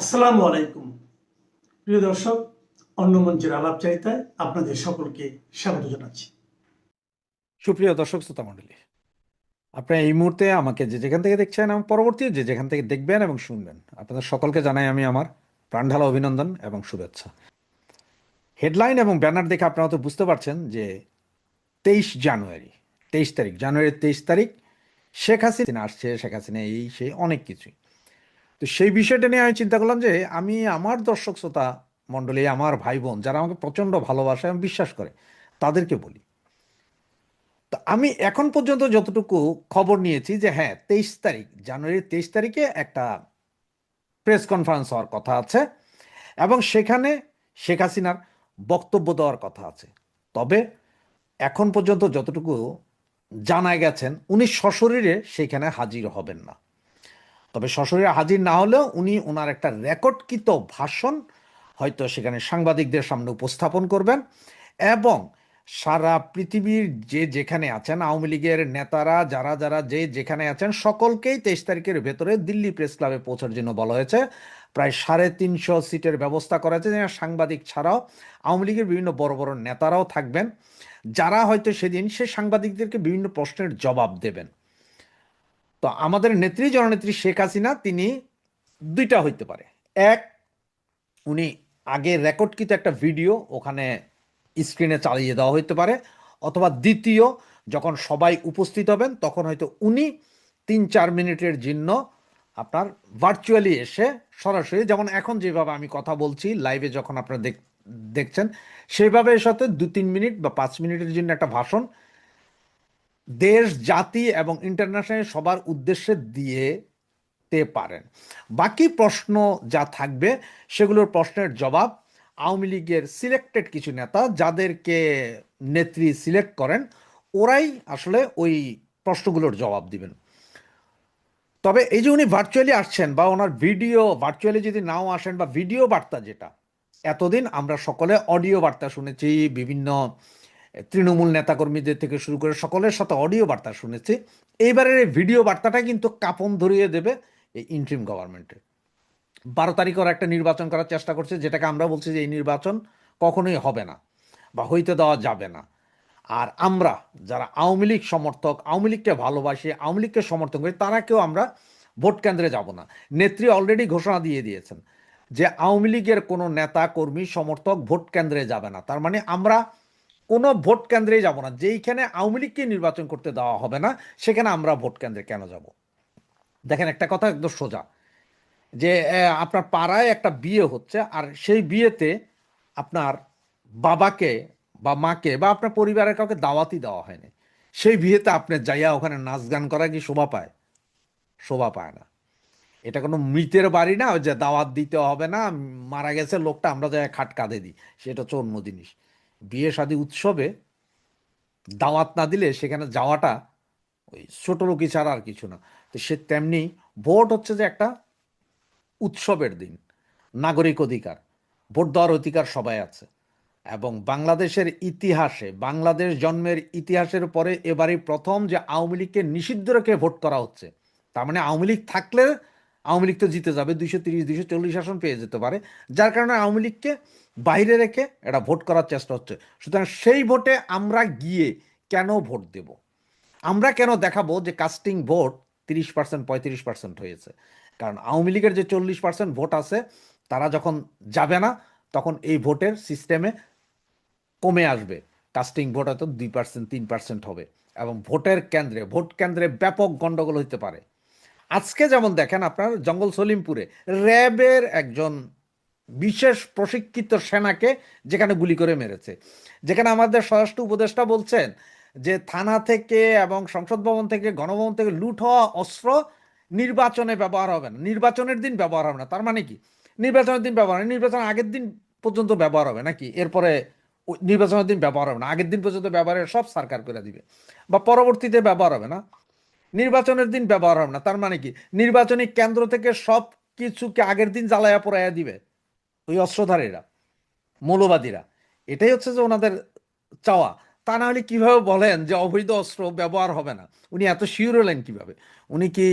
আসসালামু আলাইকুম প্রিয় দর্শক, অন্য মঞ্চের আলাপচারিতায় আপনাদের সকলকে স্বাগত জানাচ্ছি। সুপ্রিয় দর্শক শ্রোতা মণ্ডলী, আপনারা এই মুহূর্তে আমাকে যে যেখান থেকে দেখছেন এবং পরবর্তী যে যেখান থেকে দেখবেন এবং শুনবেন, আপনাদের সকলকে জানাই আমি আমার প্রাণঢালা অভিনন্দন এবং শুভেচ্ছা। হেডলাইন এবং ব্যানার দেখে আপনারা তো বুঝতে পারছেন যে 23 জানুয়ারি, 23 তারিখ, জানুয়ারির 23 তারিখ শেখ হাসিনা আসছে, শেখ হাসিনা এই সেই অনেক কিছুই। তো সেই বিষয়টা নিয়ে আমি চিন্তা করলাম যে আমি আমার দর্শক শ্রোতা মণ্ডলী, আমার ভাই বোন যারা আমাকে প্রচণ্ড ভালোবাসে এবং বিশ্বাস করে, তাদেরকে বলি। তো আমি এখন পর্যন্ত যতটুকু খবর নিয়েছি যে হ্যাঁ, 23 তারিখ, জানুয়ারির 23 তারিখে একটা প্রেস কনফারেন্স হওয়ার কথা আছে এবং সেখানে শেখ হাসিনার বক্তব্য দেওয়ার কথা আছে। তবে এখন পর্যন্ত যতটুকু জানা গেছেন, উনি সশরীরে সেখানে হাজির হবেন না। তবে সশরীরে হাজির না হলেও উনি ওনার একটা রেকর্ডকৃত ভাষণ হয়তো সেখানে সাংবাদিকদের সামনে উপস্থাপন করবেন এবং সারা পৃথিবীর যে যেখানে আছেন আওয়ামী লীগের নেতারা, যারা যারা যে যেখানে আছেন, সকলকেই 23 তারিখের ভেতরে দিল্লি প্রেস ক্লাবে পৌঁছার জন্য বলা হয়েছে। প্রায় 350 সিটের ব্যবস্থা করা হয়েছে, যেখানে সাংবাদিক ছাড়াও আওয়ামী লীগের বিভিন্ন বড় বড় নেতারাও থাকবেন, যারা হয়তো সেদিন সে সাংবাদিকদেরকে বিভিন্ন প্রশ্নের জবাব দেবেন। তো আমাদের নেত্রী, জননেত্রী শেখ হাসিনা, তিনি দুইটা হইতে পারে। এক, উনি আগে রেকর্ডকৃত একটা ভিডিও ওখানে স্ক্রিনে চালিয়ে দেওয়া হইতে পারে, অথবা দ্বিতীয়, যখন সবাই উপস্থিত হবেন তখন হয়তো উনি 3-4 মিনিটের জন্য আপনার ভার্চুয়ালি এসে সরাসরি, যেমন এখন যেভাবে আমি কথা বলছি লাইভে যখন আপনারা দেখছেন, সেইভাবে সাথে 2-3 মিনিট বা 5 মিনিটের জন্য একটা ভাষণ দেশ, জাতি এবং ইন্টারন্যাশনাল সবার উদ্দেশ্যে দিতে পারেন। বাকি প্রশ্ন যা থাকবে সেগুলোর প্রশ্নের জবাব আওয়ামী লীগের সিলেক্টেড কিছু নেতা, যাদেরকে নেত্রী সিলেক্ট করেন, ওরাই আসলে ওই প্রশ্নগুলোর জবাব দিবেন। তবে এই যে উনি ভার্চুয়ালি আসছেন বা ওনার ভিডিও, ভার্চুয়ালি যদি নাও আসেন বা ভিডিও বার্তা, যেটা এতদিন আমরা সকলে অডিও বার্তা শুনেছি, বিভিন্ন তৃণমূল নেতাকর্মীদের থেকে শুরু করে সকলের সাথে অডিও বার্তা শুনেছি, এইবারের এই ভিডিও বার্তাটা কিন্তু কাঁপন ধরিয়ে দেবে এই ইন্ট্রিম গভর্নমেন্টে। 12 তারিখ ওরা একটা নির্বাচন করার চেষ্টা করছে, যেটাকে আমরা বলছি যে এই নির্বাচন কখনোই হবে না বা হইতে দেওয়া যাবে না। আর আমরা যারা আওয়ামী লীগ সমর্থক, আওয়ামী লীগকে ভালোবাসি, আওয়ামী লীগকে সমর্থন করি, তারা কেউ আমরা ভোট কেন্দ্রে যাব না। নেত্রী অলরেডি ঘোষণা দিয়ে দিয়েছেন যে আওয়ামী লীগের কোনো নেতা, কর্মী, সমর্থক ভোট কেন্দ্রে যাবে না। তার মানে আমরা কোনো ভোট কেন্দ্রেই যাব না। যেইখানে আওয়ামী লীগকে নির্বাচন করতে দেওয়া হবে না, সেখানে আমরা ভোট কেন্দ্রে কেন যাব? দেখেন, একটা কথা একদম সোজা, যে আপনার পাড়ায় একটা বিয়ে হচ্ছে, আর সেই বিয়েতে আপনার বাবাকে বা মাকে বা আপনার পরিবারের কাউকে দাওয়াতই দেওয়া হয়নি। সেই বিয়েতে আপনি যাইয়া ওখানে নাচ গান করা কি শোভা পায়? শোভা পায় না। এটা কোনো মৃতের বাড়ি না যে দাওয়াত দিতে হবে না, মারা গেছে লোকটা, আমরা যাই খাট কাঁধে দিই, সেটা হচ্ছে অন্য জিনিস। বিয়ে শাদী উৎসবে দাওয়াত না দিলে সেখানে যাওয়াটা ওই ছোট লোকই ছাড়া আর কিছু না। তো সে তেমনি ভোট হচ্ছে যে একটা উৎসবের দিন, নাগরিক অধিকার, ভোট দেওয়ার অধিকার সবাই আছে। এবং বাংলাদেশের ইতিহাসে, বাংলাদেশ জন্মের ইতিহাসের পরে এবারই প্রথম যে আওয়ামী লীগকে নিষিদ্ধ রেখে ভোট করা হচ্ছে। তার মানে আওয়ামী লীগ থাকলে আওয়ামী লীগ তো জিতে যাবে, 230-240 আসন পেয়ে যেতে পারে, যার কারণে আওয়ামী লীগকে বাইরে রেখে এটা ভোট করার চেষ্টা হচ্ছে। সুতরাং সেই ভোটে আমরা গিয়ে কেন ভোট দেব? আমরা কেন দেখাবো যে কাস্টিং ভোট 30%, 35% হয়েছে? কারণ আওয়ামী লীগের যে 40% ভোট আছে, তারা যখন যাবে না, তখন এই ভোটের সিস্টেমে কমে আসবে। কাস্টিং ভোট হয়তো 2%, 3% হবে এবং ভোট কেন্দ্রে ব্যাপক গন্ডগোল হতে পারে। আজকে যেমন দেখেন, আপনার জঙ্গল সলিমপুরে র্যাবের একজন বিশেষ প্রশিক্ষিত সেনাকে যেখানে গুলি করে মেরেছে, যেখানে আমাদের স্বরাষ্ট্র উপদেষ্টা বলছেন যে থানা থেকে এবং সংসদ ভবন থেকে, গণভবন থেকে লুট হওয়া অস্ত্র নির্বাচনে ব্যবহার হবে না, নির্বাচনের দিন ব্যবহার হবে না। তার মানে কি? নির্বাচনের দিন ব্যবহার হয়, নির্বাচনের আগের দিন পর্যন্ত ব্যবহার হবে নাকি? এরপরে নির্বাচনের দিন ব্যবহার হবে না, আগের দিন পর্যন্ত ব্যবহারের সব সরকার করে দিবে, বা পরবর্তীতে ব্যবহার হবে না, নির্বাচনের দিন ব্যবহার হবে না। তার মানে কি? নির্বাচনী কেন্দ্র থেকে সব কিছুকে আগের দিন জ্বালায়া পোড়াইয়া দিবে ওই অস্ত্রধারীরা, মৌলবাদীরা। এটাই হচ্ছে যে ওনাদের চাওয়া। তা না হলে কিভাবে বলেন যে অবৈধ অস্ত্র ব্যবহার হবে না? উনি এত শিওর হলেন কিভাবে? উনি কি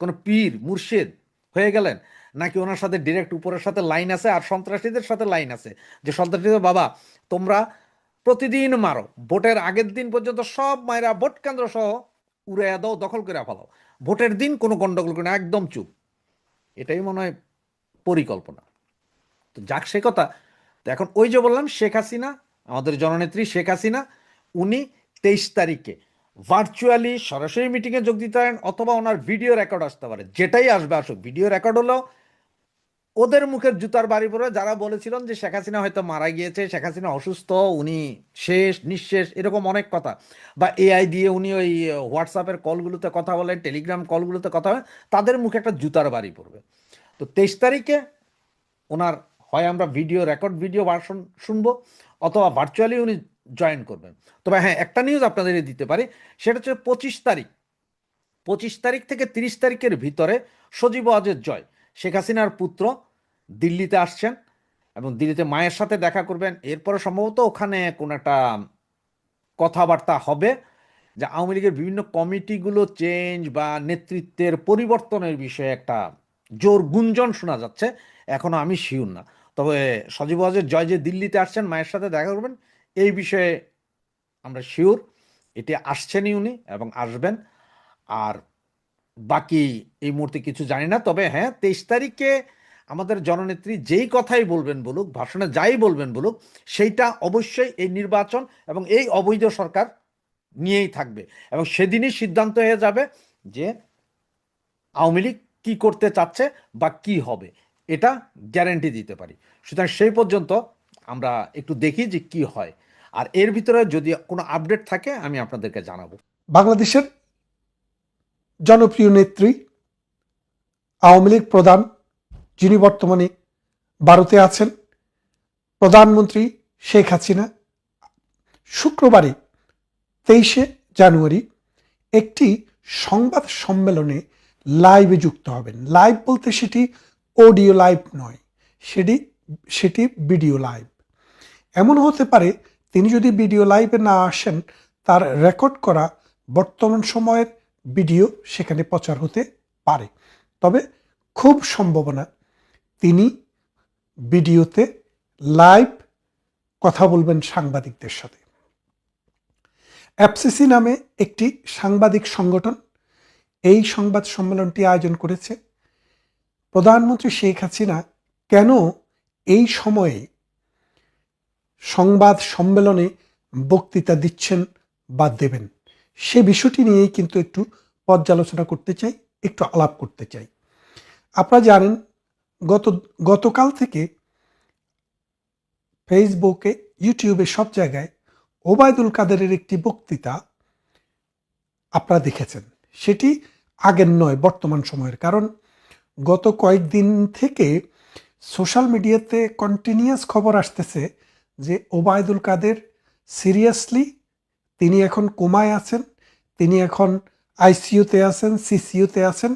কোনো পীর মুর্শিদ হয়ে গেলেন নাকি ওনার সাথে ডিরেক্ট উপরের সাথে লাইন আছে আর সন্ত্রাসীদের সাথে লাইন আছে যে সন্ত্রাসীদের বাবা তোমরা প্রতিদিন মারো, ভোটের আগের দিন পর্যন্ত সব মায়েরা ভোট কেন্দ্র সহ উড়াইয়া দাও, দখল করে ফেলাও, ভোটের দিন কোনো গন্ডগোল করে না, একদম চুপ। এটাই মনে হয় পরিকল্পনা। তো যাক সে কথা। তো এখন ওই যে বললাম শেখ হাসিনা, আমাদের জননেত্রী শেখ হাসিনা, উনি 23 তারিখে ভার্চুয়ালি সরাসরি মিটিংয়ে যোগ দিতে পারেন অথবা ওনার ভিডিও রেকর্ড আসতে পারে, যেটাই আসবে আসুক। ভিডিও রেকর্ড হলো ওদের মুখের জুতার বাড়ি পড়ে যারা বলেছিলেন যে শেখ হাসিনা হয়তো মারা গিয়েছে, শেখ হাসিনা অসুস্থ, উনি শেষ নিঃশেষ, এরকম অনেক কথা, বা এআই দিয়ে উনি ওই হোয়াটসঅ্যাপের কলগুলোতে কথা বলেন, টেলিগ্রাম কলগুলোতে কথা বলেন, তাদের মুখে একটা জুতার বাড়ি পড়বে। তো 23 তারিখে ওনার হয় আমরা ভিডিও রেকর্ড ভিডিও ভার্সন শুনবো অথবা ভার্চুয়ালি উনি জয়েন করবেন। তবে হ্যাঁ, একটা নিউজ আপনাদের দিতে পারি, সেটা হচ্ছে 25 তারিখ, 25 তারিখ থেকে 30 তারিখের ভিতরে সজীব ওয়াজেদ জয়, শেখ হাসিনার পুত্র, দিল্লিতে আসছেন এবং দিল্লিতে মায়ের সাথে দেখা করবেন। এরপরে সম্ভবত ওখানে কোন একটা কথাবার্তা হবে যে আওয়ামী লীগের বিভিন্ন কমিটিগুলো চেঞ্জ বা নেতৃত্বের পরিবর্তনের বিষয়ে একটা জোর গুঞ্জন শোনা যাচ্ছে, এখনো আমি শিওর না। তবে সজীব ওয়াজেদ জয় যে দিল্লিতে আসছেন মায়ের সাথে দেখা করবেন, এই বিষয়ে আমরা শিওর, এটি আসছেনই উনি এবং আসবেন। আর বাকি এই মুহূর্তে কিছু জানি না। তবে হ্যাঁ, 23 তারিখে আমাদের জননেত্রী যেই কথাই বলবেন বলুক, ভাষণে যাই বলবেন বলুক, সেইটা অবশ্যই এই নির্বাচন এবং এই অবৈধ সরকার নিয়েই থাকবে এবং সেদিনই সিদ্ধান্ত হয়ে যাবে যে আওয়ামী লীগ কি করতে চাচ্ছে বা কি হবে, এটা গ্যারান্টি দিতে পারি। সুতরাং সেই পর্যন্ত আমরা একটু দেখি যে কি হয়, আর এর ভিতরে যদি কোনো আপডেট থাকে আমি আপনাদেরকে জানাবো। বাংলাদেশের জনপ্রিয় নেত্রী, আওয়ামী লীগ প্রধান, যিনি বর্তমানে ভারতে আছেন, প্রধানমন্ত্রী শেখ হাসিনা শুক্রবারে 23 জানুয়ারি একটি সংবাদ সম্মেলনে লাইভে যুক্ত হবেন। লাইভ বলতে সেটি অডিও লাইভ নয়, সেটি ভিডিও লাইভ। এমন হতে পারে তিনি যদি ভিডিও লাইভে না আসেন, তার রেকর্ড করা বর্তমান সময়ের ভিডিও সেখানে প্রচার হতে পারে। তবে খুব সম্ভাবনা তিনি ভিডিওতে লাইভ কথা বলবেন সাংবাদিকদের সাথে। এফসিসি নামে একটি সাংবাদিক সংগঠন এই সংবাদ সম্মেলনটি আয়োজন করেছে। প্রধানমন্ত্রী শেখ হাসিনা কেন এই সময়ে সংবাদ সম্মেলনে বক্তৃতা দিচ্ছেন বা দেবেন, সে বিষয়টি নিয়েই কিন্তু একটু পর্যালোচনা করতে চাই, একটু আলাপ করতে চাই। আপনারা জানেন গতকাল থেকে ফেসবুকে, ইউটিউবে সব জায়গায় ওবায়দুল কাদেরের একটি বক্তৃতা আপনারা দেখেছেন। সেটি আগের নয়, বর্তমান সময়ের। কারণ গত কয়েকদিন থেকে সোশ্যাল মিডিয়াতে কন্টিনিউয়াস খবর আসতেছে যে ওবায়দুল কাদের সিরিয়াসলি তিনি এখন কোমায় আছেন, তিনি এখন আইসিইউতে আছেন, সিসিইউতে আছেন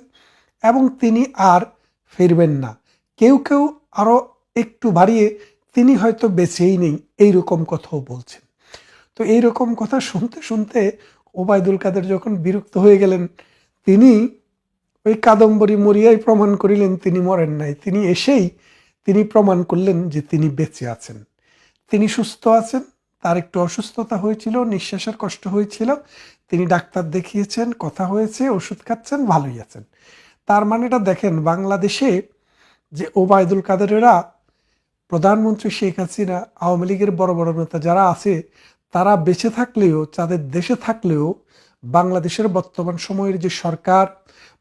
এবং তিনি আর ফিরবেন না। কেউ কেউ আরও একটু বাড়িয়ে তিনি হয়তো বেঁচেই নেই, এইরকম কথাও বলছেন। তো এইরকম কথা শুনতে শুনতে ওবায়দুল কাদের যখন বিরক্ত হয়ে গেলেন, তিনি ওই কাদম্বরী মরিয়াই প্রমাণ করিলেন তিনি মরেন নাই। তিনি এসেই তিনি প্রমাণ করলেন যে তিনি বেঁচে আছেন, তিনি সুস্থ আছেন। তার একটু অসুস্থতা হয়েছিল, নিঃশ্বাসের কষ্ট হয়েছিল, তিনি ডাক্তার দেখিয়েছেন, কথা হয়েছে, ওষুধ খাচ্ছেন, ভালোই আছেন। তার মানেটা দেখেন, বাংলাদেশে যে ওবায়দুল কাদেরেরা, প্রধানমন্ত্রী শেখ হাসিনা, আওয়ামী লীগের বড় বড় নেতা যারা আছে, তারা বেঁচে থাকলেও, তাদের দেশে থাকলেও বাংলাদেশের বর্তমান সময়ের যে সরকার,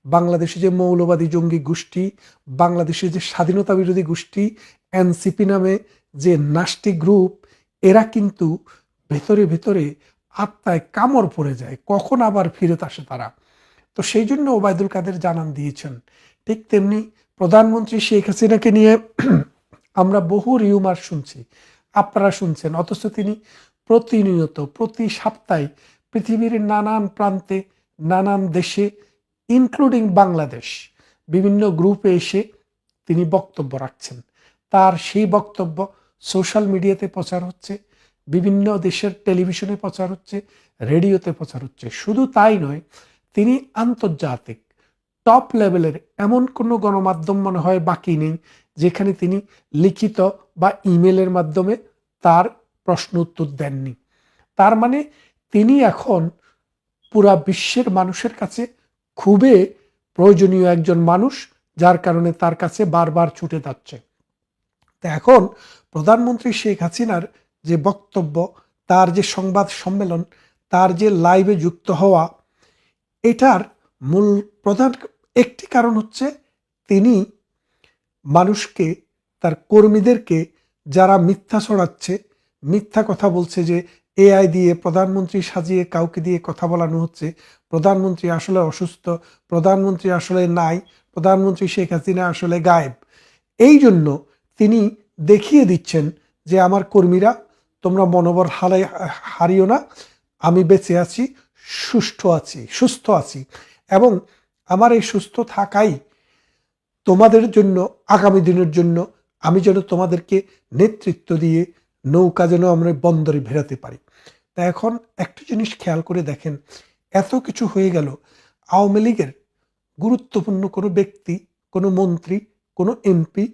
বাংলাদেশে যে মৌলবাদী জঙ্গি গোষ্ঠী, বাংলাদেশের যে স্বাধীনতা বিরোধী গোষ্ঠী এনসিপি নামে যে নাস্তিক গ্রুপ, এরা কিন্তু ভেতরে ভেতরে আত্মায় কামড় পড়ে যায়, কখন আবার ফিরত আসে তারা। তো সেই জন্য ওবায়দুল কাদের জানান দিয়েছেন। ঠিক তেমনি প্রধানমন্ত্রী শেখ হাসিনাকে নিয়ে আমরা বহু রিউমার শুনছি, আপনারা শুনছেন, অথচ তিনি প্রতিনিয়ত, প্রতি সপ্তাহে পৃথিবীর নানান প্রান্তে, নানান দেশে, ইনক্লুডিং বাংলাদেশ, বিভিন্ন গ্রুপে এসে তিনি বক্তব্য রাখছেন। তার সেই বক্তব্য সোশ্যাল মিডিয়াতে প্রচার হচ্ছে, বিভিন্ন দেশের টেলিভিশনে প্রচার হচ্ছে, রেডিওতে প্রচার হচ্ছে। শুধু তাই নয়, তিনি আন্তর্জাতিক টপ লেভেলের এমন কোনো গণমাধ্যম মনে হয় বাকি নেই যেখানে তিনি লিখিত বা ইমেলের মাধ্যমে তার প্রশ্ন উত্তর দেননি। তার মানে তিনি এখন পুরা বিশ্বের মানুষের কাছে খুবই প্রয়োজনীয় একজন মানুষ, যার কারণে তার কাছে বারবার ছুটে যাচ্ছে। তো এখন প্রধানমন্ত্রী শেখ হাসিনার যে বক্তব্য, তার যে সংবাদ সম্মেলন, তার যে লাইভে যুক্ত হওয়া, এটার মূল প্রধান একটি কারণ হচ্ছে তিনি মানুষকে, তার কর্মীদেরকে যারা মিথ্যা ছড়াচ্ছে, মিথ্যা কথা বলছে যে এআই দিয়ে প্রধানমন্ত্রী সাজিয়ে কাউকে দিয়ে কথা বলানো হচ্ছে, প্রধানমন্ত্রী আসলে অসুস্থ, প্রধানমন্ত্রী আসলে নাই, প্রধানমন্ত্রী শেখ হাসিনা আসলে গায়েব, এই জন্য তিনি দেখিয়ে দিচ্ছেন যে আমার কর্মীরা, তোমরা মনোবল হারিও না, আমি বেঁচে আছি, সুস্থ আছি এবং আমার এই সুস্থ থাকাই তোমাদের জন্য, আগামী দিনের জন্য আমি যেন তোমাদেরকে নেতৃত্ব দিয়ে নৌকা যেন আমরা বন্দরে ভেরাতে পারি। তা এখন একটা জিনিস খেয়াল করে দেখেন, এত কিছু হয়ে গেল, আওয়ামী লীগের গুরুত্বপূর্ণ কোনো ব্যক্তি, কোনো মন্ত্রী, কোনো এমপি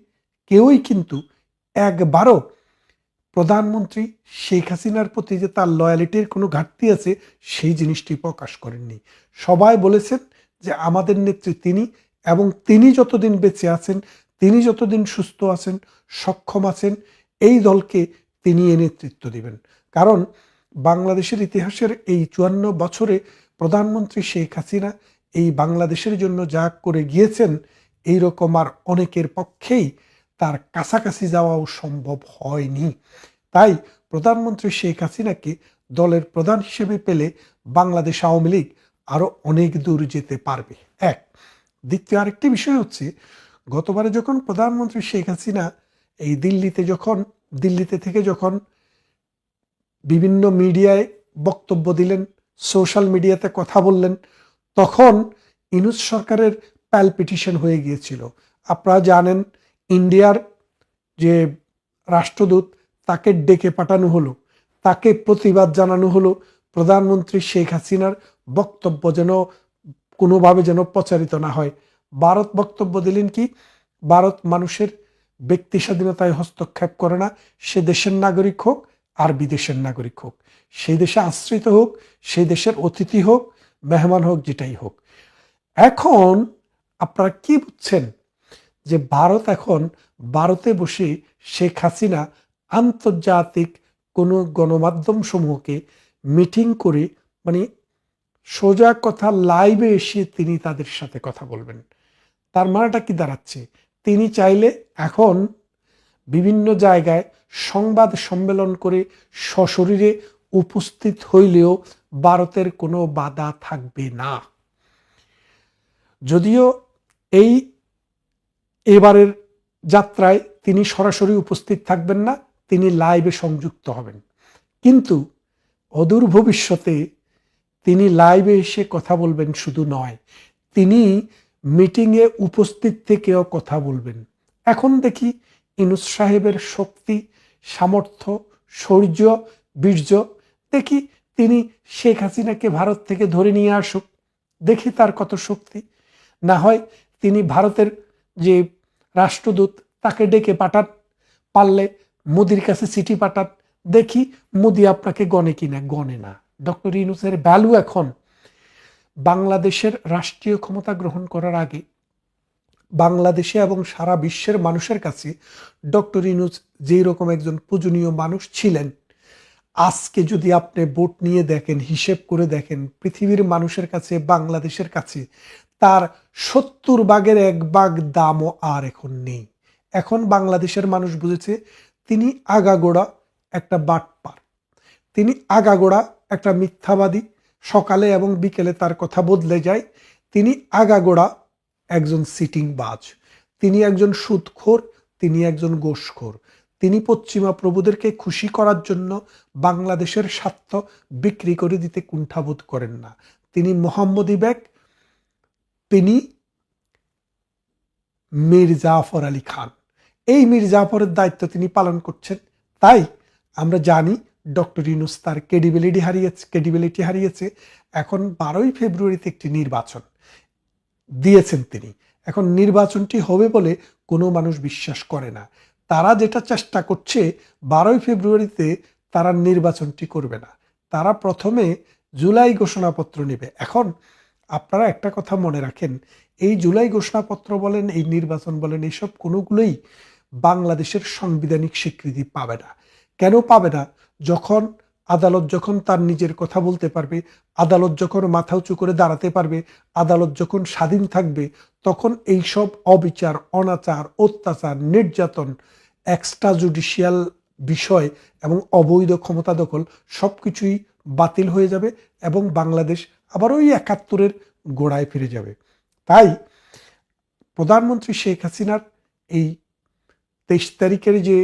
কেউই কিন্তু একবারও প্রধানমন্ত্রী শেখ হাসিনার প্রতি যে তার লয়ালিটির কোনো ঘাটতি আছে সেই জিনিসটি প্রকাশ করেননি। সবাই বলেছেন যে আমাদের নেত্রী তিনি, এবং তিনি যতদিন বেঁচে আছেন, তিনি যতদিন সুস্থ আছেন, সক্ষম আছেন, এই দলকে তিনি নেতৃত্ব দিবেন। কারণ বাংলাদেশের ইতিহাসের এই 54 বছরে প্রধানমন্ত্রী শেখ হাসিনা এই বাংলাদেশের জন্য যা করে গিয়েছেন, এইরকম আর অনেকের পক্ষেই তার কাছাকাছি যাওয়াও সম্ভব হয়নি। তাই প্রধানমন্ত্রী শেখ হাসিনাকে দলের প্রধান হিসেবে পেলে বাংলাদেশ আওয়ামী লীগ আরো অনেক দূর যেতে পারবে। এক, দ্বিতীয় আরেকটি বিষয় হচ্ছে, গতবারে যখন প্রধানমন্ত্রী শেখ হাসিনা এই দিল্লিতে থেকে যখন বিভিন্ন মিডিয়ায় বক্তব্য দিলেন, সোশ্যাল মিডিয়াতে কথা বললেন, তখন ইউনূস সরকারের প্যালপিটিশন হয়ে গিয়েছিল। আপনারা জানেন, ইন্ডিয়ার যে রাষ্ট্রদূত, তাকে ডেকে পাঠানো হলো, তাকে প্রতিবাদ জানানো হলো প্রধানমন্ত্রী শেখ হাসিনার বক্তব্য যেন কোনোভাবে যেন প্রচারিত না হয়। ভারত বক্তব্য দিলেন কি, ভারত মানুষের ব্যক্তি স্বাধীনতায় হস্তক্ষেপ করে না, সে দেশের নাগরিক হোক আর বিদেশের নাগরিক হোক, সেই দেশে আশ্রিত হোক, সেই দেশের অতিথি হোক, মেহমান হোক, যেটাই হোক। এখন আপনারা কি বুঝছেন যে ভারতে বসে শেখ হাসিনা আন্তর্জাতিক কোনো গণমাধ্যম সমূহকে মিটিং করে, মানে সোজা কথা লাইভে এসে তিনি তাদের সাথে কথা বলবেন। তার মানেটা কি দাঁড়াচ্ছে, তিনি চাইলে এখন বিভিন্ন জায়গায় সংবাদ সম্মেলন করে সশরীরে উপস্থিত হইলেও ভারতের কোনো বাধা থাকবে না। যদিও এবারের যাত্রায় তিনি সরাসরি উপস্থিত থাকবেন না, তিনি লাইভে সংযুক্ত হবেন, কিন্তু অদূর ভবিষ্যতে তিনি লাইভে এসে কথা বলবেন শুধু নয়, তিনি মিটিংয়ে উপস্থিত থেকেও কথা বলবেন। এখন দেখি ইউনূস সাহেবের শক্তি, সামর্থ্য, শৌর্য, বীর্য, দেখি তিনি শেখ হাসিনাকে ভারত থেকে ধরে নিয়ে আসুক, দেখি তার কত শক্তি। না হয় তিনি ভারতের যে রাষ্ট্রদূত, তাকে ডেকে পাঠান, পারলে মোদির কাছে চিঠি পাঠান, দেখি মোদি আপনাকে গণে কিনা। গণে না। ডক্টর ইউনূসের ভ্যালু এখন বাংলাদেশের রাষ্ট্রীয় ক্ষমতা গ্রহণ করার আগে বাংলাদেশে এবং সারা বিশ্বের মানুষের কাছে ডক্টর ইউনূস যেই রকম একজন পূজনীয় মানুষ ছিলেন, আজকে যদি আপনি ভোট নিয়ে দেখেন, হিসেব করে দেখেন, পৃথিবীর মানুষের কাছে, বাংলাদেশের কাছে তার 70 ভাগের 1 ভাগ দামও আর এখন নেই। এখন বাংলাদেশের মানুষ বুঝেছে তিনি আগাগোড়া একটা বাটপার, তিনি আগাগোড়া একটা মিথ্যাবাদী, সকালে এবং বিকেলে তার কথা বদলে যায়, তিনি আগাগোড়া একজন সিটিং বাজ, তিনি একজন সুদখোর, তিনি একজন ঘুষখোর, তিনি পশ্চিমা প্রভুদেরকে খুশি করার জন্য বাংলাদেশের স্বার্থ বিক্রি করে দিতে কুণ্ঠাবোধ করেন না। তিনি মোহাম্মদী ব্যাগ, তিনি মীর জাফর আলী খান, এই মীর জাফরের দায়িত্ব তিনি পালন করছেন। তাই আমরা জানি ডক্টর ইউনূস তার ক্রেডিবিলিটি হারিয়েছে। এখন 12ই ফেব্রুয়ারিতে একটি নির্বাচন, দিয়েছেন তিনি। এখন নির্বাচনটি হবে বলে কোনো মানুষ বিশ্বাস করে না। তারা যেটা চেষ্টা করছে 12ই ফেব্রুয়ারিতে তারা নির্বাচনটি করবে না, তারা প্রথমে জুলাই ঘোষণাপত্র নেবে। এখন আপনারা একটা কথা মনে রাখেন, এই জুলাই ঘোষণাপত্র বলেন, এই নির্বাচন বলেন, এইসব কোনোগুলোই বাংলাদেশের সাংবিধানিক স্বীকৃতি পাবে না। কেন পাবে না? যখন আদালত যখন তার নিজের কথা বলতে পারবে, আদালত যখন মাথা উঁচু করে দাঁড়াতে পারবে, আদালত যখন স্বাধীন থাকবে, তখন এইসব অবিচার, অনাচার, অত্যাচার, নির্যাতন, এক্সট্রা জুডিশিয়াল বিষয় এবং অবৈধ ক্ষমতা দখল সবকিছুই বাতিল হয়ে যাবে এবং বাংলাদেশ আবার ওই 71-এর গোড়ায় ফিরে যাবে। তাই প্রধানমন্ত্রী শেখ হাসিনার এই 23 তারিখের যে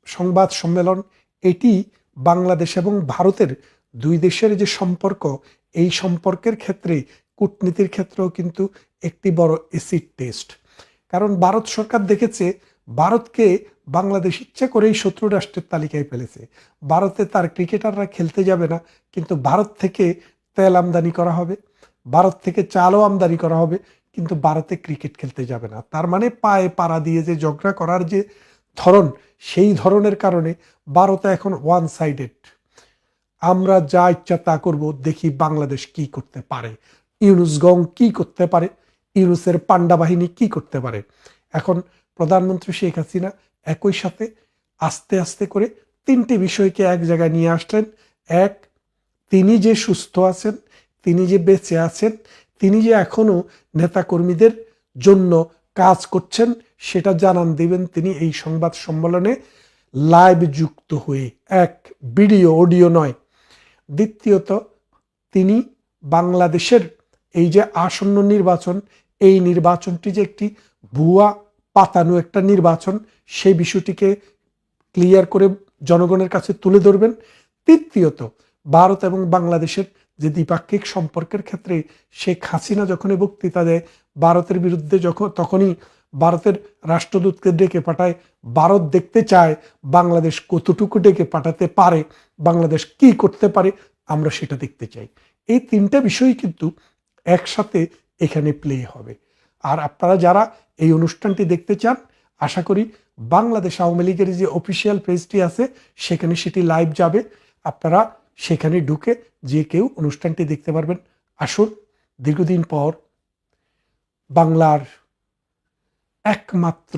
সংবাদ সম্মেলন, এটি বাংলাদেশ এবং ভারতের দুই দেশের যে সম্পর্ক, এই সম্পর্কের ক্ষেত্রে কূটনীতির ক্ষেত্রেও কিন্তু একটি বড় এসিড টেস্ট। কারণ ভারত সরকার দেখেছে ভারতকে বাংলাদেশ ইচ্ছে করেই শত্রু রাষ্ট্রের তালিকায় ফেলেছে। ভারতে তার ক্রিকেটাররা খেলতে যাবে না, কিন্তু ভারত থেকে তেল আমদানি করা হবে, ভারত থেকে চালও আমদানি করা হবে, কিন্তু ভারতে ক্রিকেট খেলতে যাবে না। তার মানে পায়ে পাড়া দিয়ে যে ঝগড়া করার যে ধরন, সেই ধরনের কারণে ভারত এখন ওয়ান সাইডেড। আমরা যা ইচ্ছা তা করব, দেখি বাংলাদেশ কি করতে পারে, ইউনুস গং কি করতে পারে, ইউনুসের পান্ডা বাহিনী কি করতে পারে। এখন প্রধানমন্ত্রী শেখ হাসিনা একই সাথে আস্তে আস্তে করে তিনটি বিষয়কে এক জায়গায় নিয়ে আসলেন। এক, তিনি যে সুস্থ আছেন, তিনি যে বেঁচে আছেন, তিনি যে এখনো নেতাকর্মীদের জন্য কাজ করছেন, সেটা জানান দিবেন তিনি এই সংবাদ সম্মেলনে লাইভ যুক্ত হয়ে, এক ভিডিও অডিও নয়। দ্বিতীয়ত, তিনি বাংলাদেশের এই যে আসন্ন নির্বাচন, এই নির্বাচনটি যে একটি ভুয়া পাতানো একটা নির্বাচন, সেই বিষয়টিকে ক্লিয়ার করে জনগণের কাছে তুলে ধরবেন। তৃতীয়ত, ভারত এবং বাংলাদেশের যে দ্বিপাক্ষিক সম্পর্কের ক্ষেত্রে শেখ হাসিনা যখনই বক্তৃতা দেয় ভারতের বিরুদ্ধে, তখনই ভারতের রাষ্ট্রদূতকে ডেকে পাঠায়। ভারত দেখতে চায় বাংলাদেশ কতটুকু ডেকে পাঠাতে পারে, বাংলাদেশ কি করতে পারে, আমরা সেটা দেখতে চাই। এই তিনটা বিষয় কিন্তু একসাথে এখানে প্লে হবে। আর আপনারা যারা এই অনুষ্ঠানটি দেখতে চান, আশা করি বাংলাদেশ আওয়ামী লীগের যে অফিসিয়াল পেজটি আছে সেখানে সেটি লাইভ যাবে। আপনারা সেখানে ঢুকে যে কেউ অনুষ্ঠানটি দেখতে পারবেন। আসুন, দীর্ঘদিন পর বাংলার একমাত্র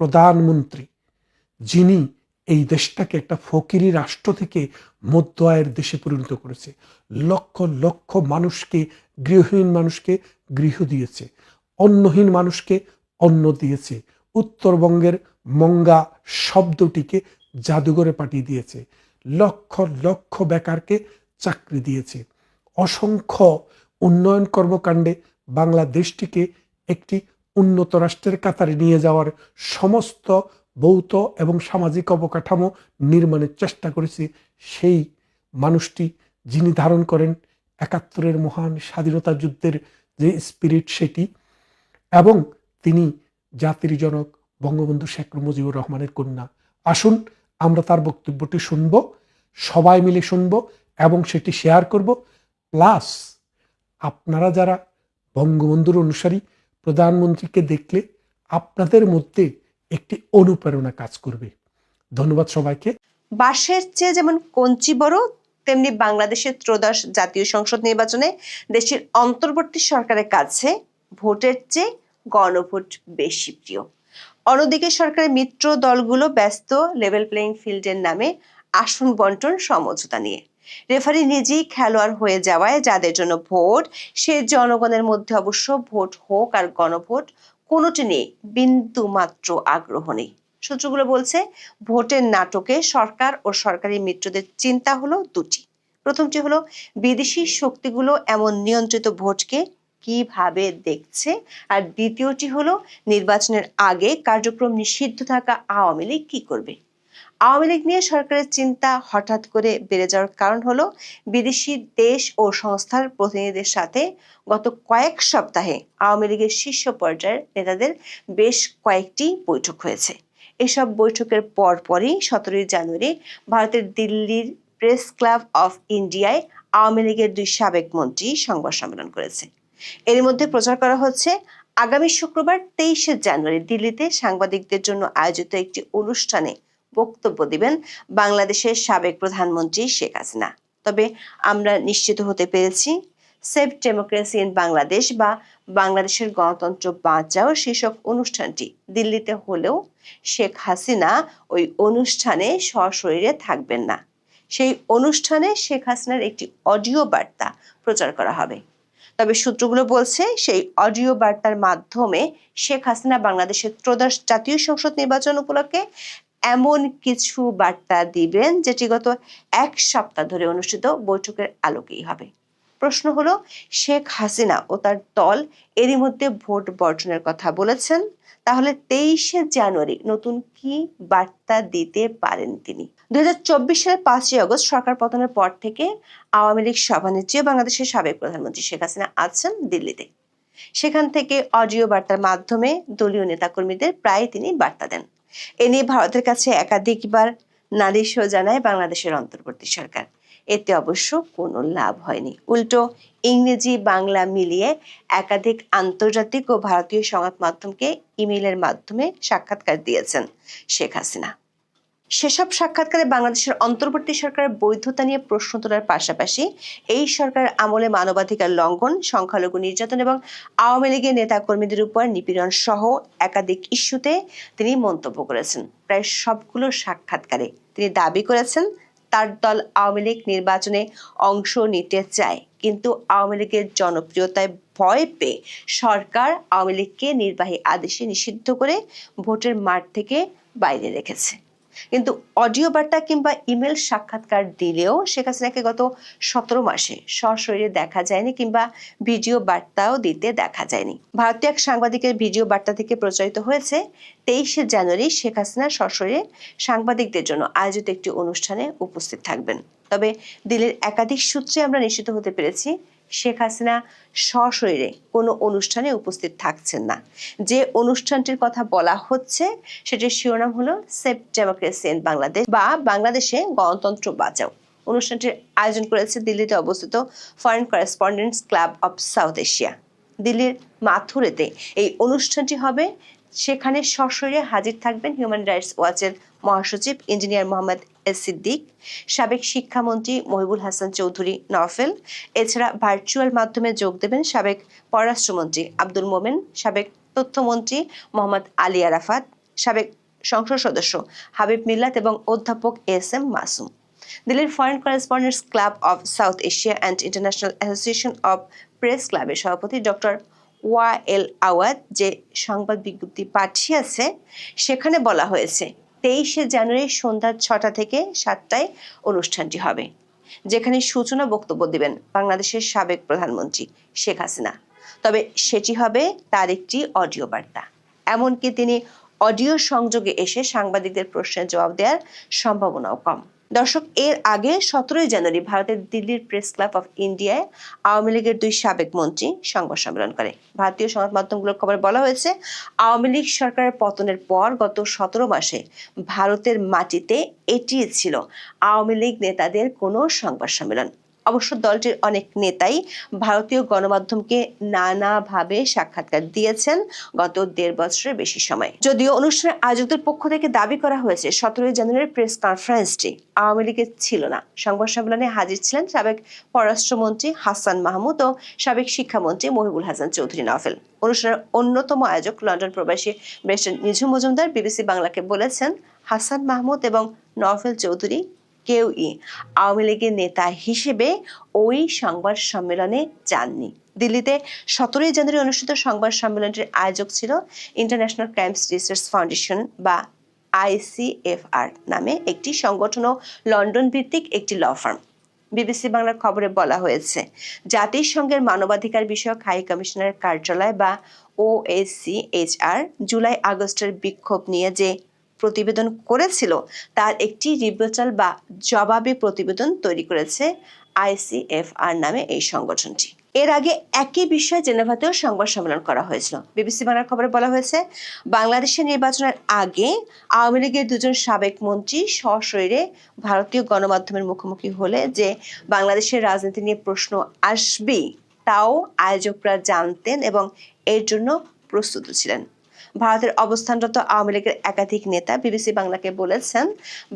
প্রধানমন্ত্রী, যিনি এই দেশটাকে একটা ফকিরি রাষ্ট্র থেকে মধ্য আয়ের দেশে পরিণত করেছে, লক্ষ লক্ষ মানুষকে, গৃহহীন মানুষকে গৃহ দিয়েছে, অন্নহীন মানুষকে অন্ন দিয়েছে, উত্তরবঙ্গের মঙ্গা শব্দটিকে জাদুঘরে পাঠিয়ে দিয়েছে, লক্ষ লক্ষ বেকারকে চাকরি দিয়েছে, অসংখ্য উন্নয়ন কর্মকাণ্ডে বাংলাদেশটিকে একটি উন্নত রাষ্ট্রের কাতারে নিয়ে যাওয়ার সমস্ত ভৌত এবং সামাজিক অবকাঠামো নির্মাণের চেষ্টা করেছে সেই মানুষটি, যিনি ধারণ করেন 71-এর মহান স্বাধীনতা যুদ্ধের যে স্পিরিট সেটি, এবং তিনি জাতির জনক বঙ্গবন্ধু শেখ মুজিবুর রহমানের কন্যা। আসুন আমরা তার বক্তব্যটি শুনব, সবাই মিলে শুনব এবং সেটি শেয়ার করব। প্লাস আপনারা যারা বঙ্গবন্ধুর অনুসারী, প্রধানমন্ত্রীকে দেখলে আপনাদের মধ্যে একটি অনুপ্রেরণা কাজ করবে। ধন্যবাদ সবাইকে। বাঁশের চেয়ে যেমন কঞ্চি বড়, তেমনি বাংলাদেশের ত্রয়োদশ জাতীয় সংসদ নির্বাচনে দেশের অন্তর্বর্তী সরকারের কাছে ভোটের চেয়ে গণভোট বেশি প্রিয়। অন্যদিকে সরকারের মিত্র দলগুলো ব্যস্ত লেভেল প্লেইং ফিল্ডের নামে আসন বন্টন সমঝোতা নিয়ে। রেফারি নিজেই খেলোয়াড় হয়ে যাওয়ায় যাদের জন্য ভোট, সে জনগণের মধ্যে অবশ্য ভোট হোক আর গণভোট, কোনোটি নেই বিন্দু মাত্র আগ্রহ নেই। সূত্রগুলো বলছে, ভোটের নাটকে সরকার ও সরকারি মিত্রদের চিন্তা হলো দুটি। প্রথমটি হলো বিদেশি শক্তিগুলো এমন নিয়ন্ত্রিত ভোটকে কিভাবে দেখছে, আর দ্বিতীয়টি হলো নির্বাচনের আগে কার্যক্রম নিষিদ্ধ থাকা আওয়ামী লীগ কি করবে। আওয়ামী লীগ নিয়ে সরকারের চিন্তা হঠাৎ করে বেড়ে যাওয়ার কারণ হলো বিদেশি দেশ ও সংস্থার প্রতিনিধিদের সাথে গত কয়েক সপ্তাহে আওয়ামী লীগের শীর্ষ পর্যায়ের নেতাদের বেশ কয়েকটি বৈঠক হয়েছে। এসব বৈঠকের পরপরই 17 জানুয়ারি ভারতের দিল্লির প্রেস ক্লাব অফ ইন্ডিয়ায় আওয়ামী লীগের 2 সাবেক মন্ত্রী সংবাদ সম্মেলন করেছে। এর মধ্যে প্রচার করা হচ্ছে আগামী শুক্রবার 23শে জানুয়ারি দিল্লিতে সাংবাদিকদের জন্য আয়োজিত একটি অনুষ্ঠানে বক্তব্য দিবেন বাংলাদেশের সাবেক প্রধানমন্ত্রী শেখ হাসিনা। তবে আমরা নিশ্চিত হতে পেরেছি সেভ ডেমোক্রেসি ইন বাংলাদেশ বা বাংলাদেশের গণতন্ত্র বাঁচাও শীর্ষক অনুষ্ঠানটি দিল্লিতে হলেও শেখ হাসিনা ওই অনুষ্ঠানে সশরীরে থাকবেন না। সেই অনুষ্ঠানে শেখ হাসিনার একটি অডিও বার্তা প্রচার করা হবে। তবে সূত্রগুলো বলছে সেই অডিও বার্তার মাধ্যমে শেখ হাসিনা বাংলাদেশের ত্রয়োদশ জাতীয় সংসদ নির্বাচন উপলক্ষে এমন কিছু বার্তা দিবেন যেটি গত 1 সপ্তাহ ধরে অনুষ্ঠিত বৈঠকের আলোকেই হবে। প্রশ্ন হলো, শেখ হাসিনা ও তার দল এরই মধ্যে ভোট বর্জনের কথা বলেছেন, তাহলে 23শে জানুয়ারি নতুন কি বার্তা দিতে পারেন তিনি? 2024 সালের 5ই আগস্ট সরকার পতনের পর থেকে আওয়ামী লীগ সভানেত্রী ও বাংলাদেশের সাবেক প্রধানমন্ত্রী শেখ হাসিনা আছেন দিল্লিতে। সেখান থেকে অডিও বার্তার মাধ্যমে দলীয় নেতাকর্মীদের প্রায় তিনি বার্তা দেন। এ নিয়ে ভারতের কাছে একাধিকবার নালিশও জানায় বাংলাদেশের অন্তর্বর্তী সরকার। এতে অবশ্য কোনো লাভ হয়নি। উল্টো ইংরেজি বাংলা মিলিয়ে একাধিক আন্তর্জাতিক ও ভারতীয় সংবাদ মাধ্যমকে ইমেইলের মাধ্যমে সাক্ষাৎকার দিয়েছেন শেখ হাসিনা। সেসব সাক্ষাৎকারে বাংলাদেশের অন্তর্বর্তী সরকারের বৈধতা নিয়ে প্রশ্ন তোলার পাশাপাশি এই সরকারের আমলে মানবাধিকার লঙ্ঘন, সংখ্যালঘু নির্যাতন এবং আওয়ামী লীগের নেতা কর্মীদের উপর নিপীড়ন সহ একাধিক ইস্যুতে তিনি মন্তব্য করেছেন। প্রায় সবগুলো সাক্ষাৎকারে তিনি দাবি করেছেন তার দল আওয়ামী লীগ নির্বাচনে অংশ নিতে চায়, কিন্তু আওয়ামী লীগের জনপ্রিয়তায় ভয় পেয়ে সরকার আওয়ামী লীগকে নির্বাহী আদেশে নিষিদ্ধ করে ভোটের মাঠ থেকে বাইরে রেখেছে। কিন্তু অডিও বার্তা কিংবা ইমেল সাক্ষাৎকার দিলেও শেখ হাসিনাকে গত 17 মাসে সশরীরে দেখা যায়নি কিংবা ভিডিও বার্তাও দিতে দেখা যায়নি। ভারতীয় এক সাংবাদিকের ভিডিও বার্তা থেকে প্রচারিত হয়েছে 23শে জানুয়ারি শেখ হাসিনা সশরীরে সাংবাদিকদের জন্য আয়োজিত একটি অনুষ্ঠানে উপস্থিত থাকবেন। তবে দিল্লির একাধিক সূত্রে আমরা নিশ্চিত হতে পেরেছি শেখ হাসিনা সশরীরে কোনো অনুষ্ঠানে উপস্থিত থাকছেন না। যে অনুষ্ঠানটির কথা বলা হচ্ছে সেটির শিরোনাম হলো সেভ ডেমোক্রেসি ইন বাংলাদেশ বা বাংলাদেশে গণতন্ত্র বাঁচাও। অনুষ্ঠানটির আয়োজন করেছে দিল্লিতে অবস্থিত foreign Correspondents Club of South Asia. দিল্লির মাথুরেতে এই অনুষ্ঠানটি হবে। সেখানে সশরীরে হাজির থাকবেন হিউম্যান রাইটস ওয়াচের মহাসচিব ইঞ্জিনিয়ার মোহাম্মদ এস সিদ্দিক, সাবেক শিক্ষামন্ত্রী মহিবুল হাসান চৌধুরী নওফেল। এছাড়া ভার্চুয়াল মাধ্যমে যোগ দেবেন সাবেক পররাষ্ট্রমন্ত্রী আব্দুল মোমেন, সাবেক তথ্যমন্ত্রী মোহাম্মদ আলী আরাফাত, সাবেক সংসদ সদস্য হাবিব মিল্লাত এবং অধ্যাপক এস এম মাসুম। দিল্লির Foreign Correspondents Club of South Asia and International Association of Press ক্লাবের সভাপতি ডক্টর ওয়াএল আওয়াদ যে সংবাদ বিজ্ঞপ্তি পাঠিয়েছে সেখানে বলা হয়েছে 23শে জানুয়ারি সন্ধ্যা 6টা থেকে 7টায় অনুষ্ঠানটি হবে, যেখানে সূচনা বক্তব্য দিবেন বাংলাদেশের সাবেক প্রধানমন্ত্রী শেখ হাসিনা। তবে সেটি হবে তার একটি অডিও বার্তা। এমনকি তিনি অডিও সংযোগে এসে সাংবাদিকদের প্রশ্নের জবাব দেওয়ার সম্ভাবনাও কম। দর্শক, এর আগে 17 জানুয়ারি ভারতের দিল্লির প্রেস ক্লাব অফ ইন্ডিয়ায় আওয়ামী লীগের 2 সাবেক মন্ত্রী সংবাদ সম্মেলন করে। ভারতীয় সংবাদ মাধ্যমগুলোর খবরে বলা হয়েছে আওয়ামী লীগ সরকারের পতনের পর গত 17 মাসে ভারতের মাটিতে এটিই ছিল আওয়ামী লীগ নেতাদের কোনো সংবাদ সম্মেলন। অবশ্য দলটির অনেক নেতাই ভারতীয় গণমাধ্যমকে নানাভাবে সাক্ষাৎকার দিয়েছেন গত 1.5 বছরের বেশি সময়। যদিও অনুষ্ঠানের আয়োজকদের পক্ষ থেকে দাবি করা হয়েছে 17 জানুয়ারির প্রেস কনফারেন্সটি আওয়ামী লীগের ছিল না। সংবাদ সম্মেলনে হাজির ছিলেন সাবেক পররাষ্ট্রমন্ত্রী হাসান মাহমুদ ও সাবেক শিক্ষামন্ত্রী মহিবুল হাসান চৌধুরী নওফেল। অনুষ্ঠানের অন্যতম আয়োজক লন্ডন প্রবাসী ব্যারিস্টার নিঝুম মজুমদার বিবিসি বাংলাকে বলেছেন হাসান মাহমুদ এবং নওফেল চৌধুরী কেউই আওয়ামী লীগের নেতা হিসেবে ওই সংবাদ সম্মেলনে যাননি। দিল্লিতে 17 জানুয়ারি অনুষ্ঠিত সংবাদ সম্মেলনটির আয়োজক ছিল ইন্টারন্যাশনাল ক্রাইমস রিসার্চ ফাউন্ডেশন বা ICFR নামে একটি সংগঠন ও লন্ডন ভিত্তিক একটি ল ফার্ম। বিবিসি বাংলার খবরে বলা হয়েছে জাতিসংঘের মানবাধিকার বিষয়ক হাই কমিশনারের কার্যালয় বা OHCHR জুলাই আগস্টের বিক্ষোভ নিয়ে যে প্রতিবেদন করেছিল তার একটি রিবেটাল বা জবাবি প্রতিবেদন তৈরি করেছে ICFR নামে এই সংগঠনটি। এর আগে একই বিষয়ে জেনেভাতেও সংবাদ সম্মেলন করা হয়েছিল। বিবিসি বাংলার খবরে বলা হয়েছে বাংলাদেশের নির্বাচনের আগে আওয়ামী লীগের 2জন সাবেক মন্ত্রী সশরীরে ভারতীয় গণমাধ্যমের মুখোমুখি হলে যে বাংলাদেশের রাজনীতি নিয়ে প্রশ্ন আসবেই তাও আয়োজকরা জানতেন এবং এর জন্য প্রস্তুত ছিলেন। ভারতের অবস্থানরত আওয়ামী লীগের একাধিক নেতা বিবিসি বাংলাকে বলেছেন,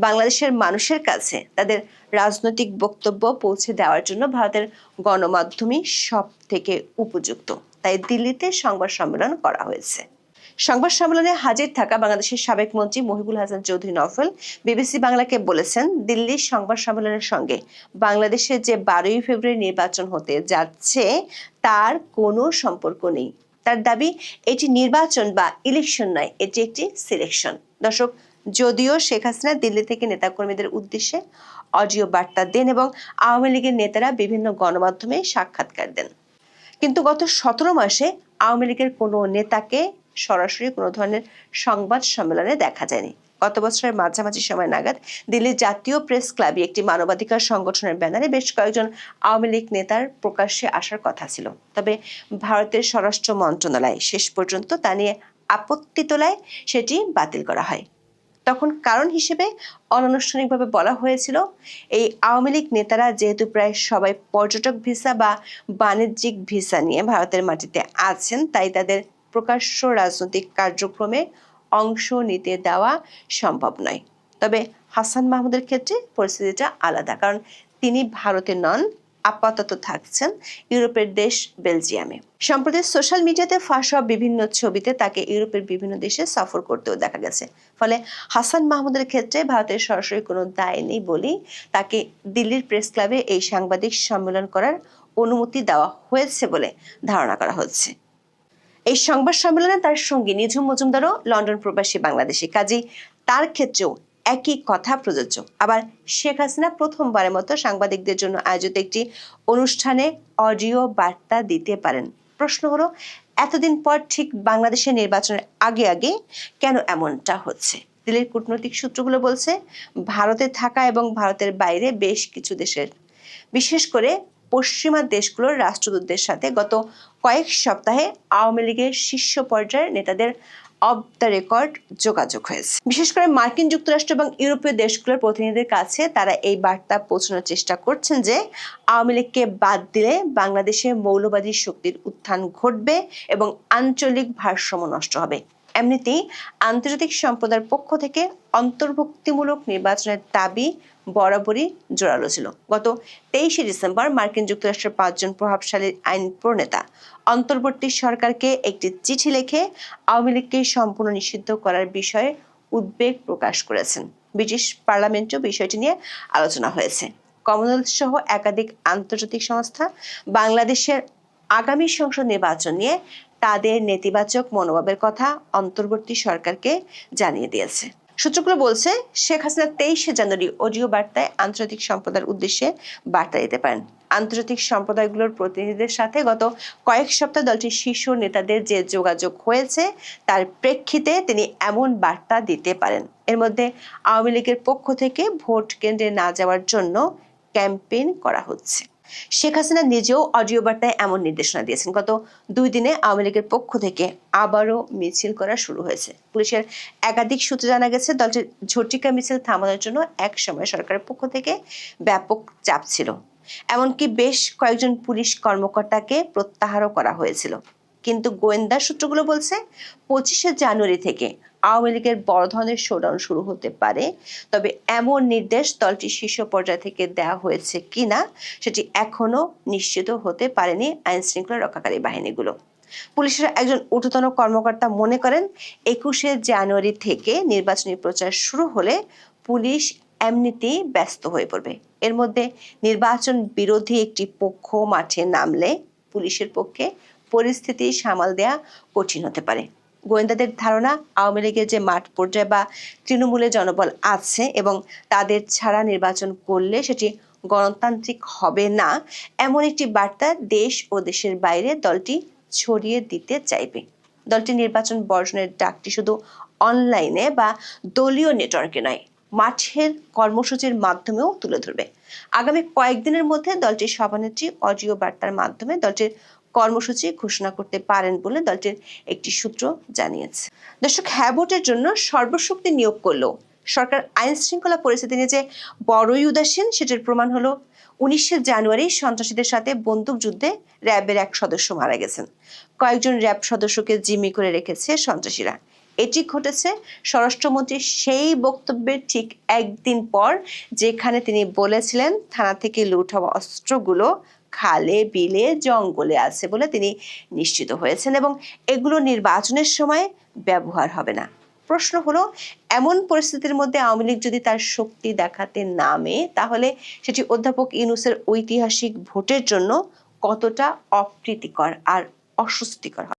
বাংলাদেশের মানুষের কাছে তাদের রাজনৈতিক বক্তব্য পৌঁছে দেওয়ার জন্য ভারতের গণমাধ্যমই সব থেকে উপযুক্ত। তাই দিল্লিতে সংবাদ সম্মেলন করা হয়েছে। সংবাদ সম্মেলনে হাজির থাকা বাংলাদেশের সাবেক মন্ত্রী মহিবুল হাসান চৌধুরী নফল বিবিসি বাংলাকে বলেছেন, দিল্লির সংবাদ সম্মেলনের সঙ্গে বাংলাদেশের যে 12ই ফেব্রুয়ারি নির্বাচন হতে যাচ্ছে তার কোনো সম্পর্ক নেই। তার দাবি, এটি নির্বাচন বা ইলেকশন নয়, এটি একটি সিলেকশন। দর্শক, যদিও শেখ হাসিনা দিল্লি থেকে নেতাকর্মীদের উদ্দেশ্যে অডিও বার্তা দেন এবং আওয়ামী লীগের নেতারা বিভিন্ন গণমাধ্যমে সাক্ষাৎকার দেন, কিন্তু গত 17 মাসে আওয়ামী লীগের কোনো নেতাকে সরাসরি কোনো ধরনের সংবাদ সম্মেলনে দেখা যায়নি। গত বছরের মাঝামাঝি সময় নাগাদ দিল্লির জাতীয় প্রেস ক্লাবে একটি মানবাধিকার সংগঠনের ব্যানারে বেশ কয়েকজন আওয়ামী লীগ নেতার প্রকাশ্যে আসার কথা ছিল, তবে ভারতের স্বরাষ্ট্র মন্ত্রণালয় শেষ পর্যন্ত তা নিয়ে আপত্তি তোলায় সেটি বাতিল করা হয়। তখন কারণ হিসেবে অনানুষ্ঠানিকভাবে বলা হয়েছিল, এই আওয়ামী লীগ নেতারা যেহেতু প্রায় সবাই পর্যটক ভিসা বা বাণিজ্যিক ভিসা নিয়ে ভারতের মাটিতে আছেন, তাই তাদের প্রকাশ্য রাজনৈতিক কার্যক্রমে অংশ নিতে দেওয়া সম্ভব নয়। তবে হাসান মাহমুদের ক্ষেত্রে পরিস্থিতিটা আলাদা, কারণ তিনি ভারতে নন, আপাতত থাকছেন ইউরোপের দেশ বেলজিয়ামে। সম্প্রতি সোশ্যাল মিডিয়াতে ফাঁস হওয়া বিভিন্ন ছবিতে তাকে ইউরোপের বিভিন্ন দেশে সফর করতেও দেখা গেছে। ফলে হাসান মাহমুদের ক্ষেত্রে ভারতের সরাসরি কোনো দায় নেই বলেই তাকে দিল্লির প্রেস ক্লাবে এই সাংবাদিক সম্মেলন করার অনুমতি দেওয়া হয়েছে বলে ধারণা করা হচ্ছে। এই সংবাদ সম্মেলনে তার সঙ্গী নিঝুম মজুমদারও লন্ডন প্রবাসী বাংলাদেশি, কাজেই তার ক্ষেত্রেও একই কথা প্রযোজ্য। আবার শেখ হাসিনা প্রথমবারের মতো সাংবাদিকদের জন্য আয়োজিত একটি অনুষ্ঠানে অডিও বার্তা দিতে পারেন। প্রশ্ন হলো, এতদিন পর ঠিক বাংলাদেশের নির্বাচনের আগে আগে কেন এমনটা হচ্ছে? দিল্লির কূটনৈতিক সূত্রগুলো বলছে, ভারতে থাকা এবং ভারতের বাইরে বেশ কিছু দেশের, বিশেষ করে পশ্চিমা দেশগুলোর রাষ্ট্রদূতদের সাথে গত কয়েক সপ্তাহে আওয়ামী লীগের শীর্ষ পর্যায়ের নেতাদের অফ দ্য রেকর্ড যোগাযোগ হয়েছে। বিশেষ করে মার্কিন যুক্তরাষ্ট্র এবং ইউরোপীয় দেশগুলোর প্রতিনিধিদের কাছে তারা এই বার্তা পৌঁছানোর চেষ্টা করছেন যে আওয়ামী লীগকে বাদ দিলে বাংলাদেশে মৌলবাদী শক্তির উত্থান ঘটবে এবং আঞ্চলিক ভারসাম্য নষ্ট হবে। এমনিতেই আন্তর্জাতিক সম্প্রদায়ের পক্ষ থেকে অন্তর্ভুক্তিমূলক নির্বাচনের দাবি বরাবরই জোরালো ছিল। গত 23শে ডিসেম্বর মার্কিন যুক্তরাষ্ট্রের 5 জন প্রভাবশালী আইন প্রণেতা অন্তর্বর্তী সরকারকে একটি চিঠি লিখে আওয়ামী লীগকে সম্পূর্ণ নিষিদ্ধ করার বিষয়ে উদ্বেগ প্রকাশ করেছেন। ব্রিটিশ পার্লামেন্টেও বিষয়টি নিয়ে আলোচনা হয়েছে। কমনওয়েলথ সহ একাধিক আন্তর্জাতিক সংস্থা বাংলাদেশের আগামী সংসদ নির্বাচন নিয়ে তাদের নেতিবাচক মনোভাবের কথা অন্তর্বর্তী সরকারকে জানিয়ে দিয়েছে। সূত্রগুলো বলছে, শেখ হাসিনা 23শে জানুয়ারি অডিও বার্তায় আন্তর্জাতিক সম্প্রদায়ের উদ্দেশ্যে বার্তা দিতে পারেন। আন্তর্জাতিক সম্প্রদায়গুলোর প্রতিনিধিদের সাথে গত কয়েক সপ্তাহ দলটির শীর্ষ নেতাদের যে যোগাযোগ হয়েছে তার প্রেক্ষিতে তিনি এমন বার্তা দিতে পারেন। এর মধ্যে আওয়ামী লীগের পক্ষ থেকে ভোট কেন্দ্রে না যাওয়ার জন্য ক্যাম্পেইন করা হচ্ছে। শেখ হাসিনা নিজেও অডিও বার্তায় এমন নির্দেশনা দিয়েছেন। গত 2 দিনে আওয়ামী লীগের পক্ষ থেকে আবারও মিছিল করা শুরু হয়েছে। পুলিশের একাধিক সূত্রে জানা গেছে, দলটির ঝটিকা মিছিল থামানোর জন্য এক সময় সরকারের পক্ষ থেকে ব্যাপক চাপ ছিল। এমনকি বেশ কয়েকজন পুলিশ কর্মকর্তাকে প্রত্যাহারও করা হয়েছিল। কিন্তু গোয়েন্দা সূত্রগুলো বলছে, 25শে জানুয়ারি থেকে আওয়ামী লীগের বড় ধরনের শোডাউন শুরু হতে পারে। তবে এমন নির্দেশ দলটির শীর্ষ পর্যায় থেকে দেওয়া হয়েছে কিনা সেটি এখনো নিশ্চিত হতে পারেনি আইন শৃঙ্খলা রক্ষাকারী বাহিনীগুলো। পুলিশের একজন ঊর্ধ্বতন কর্মকর্তা মনে করেন, 21শে জানুয়ারি থেকে নির্বাচনী প্রচার শুরু হলে পুলিশ এমনিতেই ব্যস্ত হয়ে পড়বে। এর মধ্যে নির্বাচন বিরোধী একটি পক্ষ মাঠে নামলে পুলিশের পক্ষে পরিস্থিতি সামাল দেয়া কঠিন হতে পারে। গোয়েন্দাদের ধারণা, আওয়ামী লীগের যে মাঠ পর্যায়ে বা তৃণমূলে জনবল আছে এবং তাদের ছাড়া নির্বাচন করলে সেটি গণতান্ত্রিক হবে না, এমন একটি বার্তা দেশ ও দেশের বাইরে দলটি ছড়িয়ে দিতে চাইবে। দলটি নির্বাচন বর্জনের ডাকটি শুধু অনলাইনে বা দলীয় নেটওয়ার্কে নয়, মাঠের কর্মসূচির মাধ্যমেও তুলে ধরবে। আগামী কয়েকদিনের মধ্যে দলটির সভানেত্রী অডিও বার্তার মাধ্যমে দলটির কর্মসূচি ঘোষণা করতে পারেন বলে দলটির একটি সূত্র জানিয়েছে। দর্শক, হ্যাঁ ভোটের জন্য সর্বশক্তি নিয়োগ করলেও সরকার আইন শৃঙ্খলা পরিস্থিতি নিয়ে যে বড়ই উদাসীন সেটার প্রমাণ হলো 19শে জানুয়ারি সন্ত্রাসীদের সাথে বন্দুকযুদ্ধে র্যাবের এক সদস্য মারা গেছেন। কয়েকজন র্যাব সদস্যকে জিম্মি করে রেখেছে সন্ত্রাসীরা। এটি ঘটেছে স্বরাষ্ট্রমন্ত্রীর সেই বক্তব্যের ঠিক একদিন পর, যেখানে তিনি বলেছিলেন থানা থেকে লুট হওয়া অস্ত্রগুলো খালে বিলে জঙ্গলে আছে বলে তিনি নিশ্চিত হয়েছেন এবং এগুলো নির্বাচনের সময় ব্যবহার হবে না। প্রশ্ন হলো, এমন পরিস্থিতির মধ্যে আওয়ামী লীগ যদি তার শক্তি দেখাতে নামে, তাহলে সেটি অধ্যাপক ইউনূসের ঐতিহাসিক ভোটের জন্য কতটা অপ্রীতিকর আর অস্বস্তিকর হবে।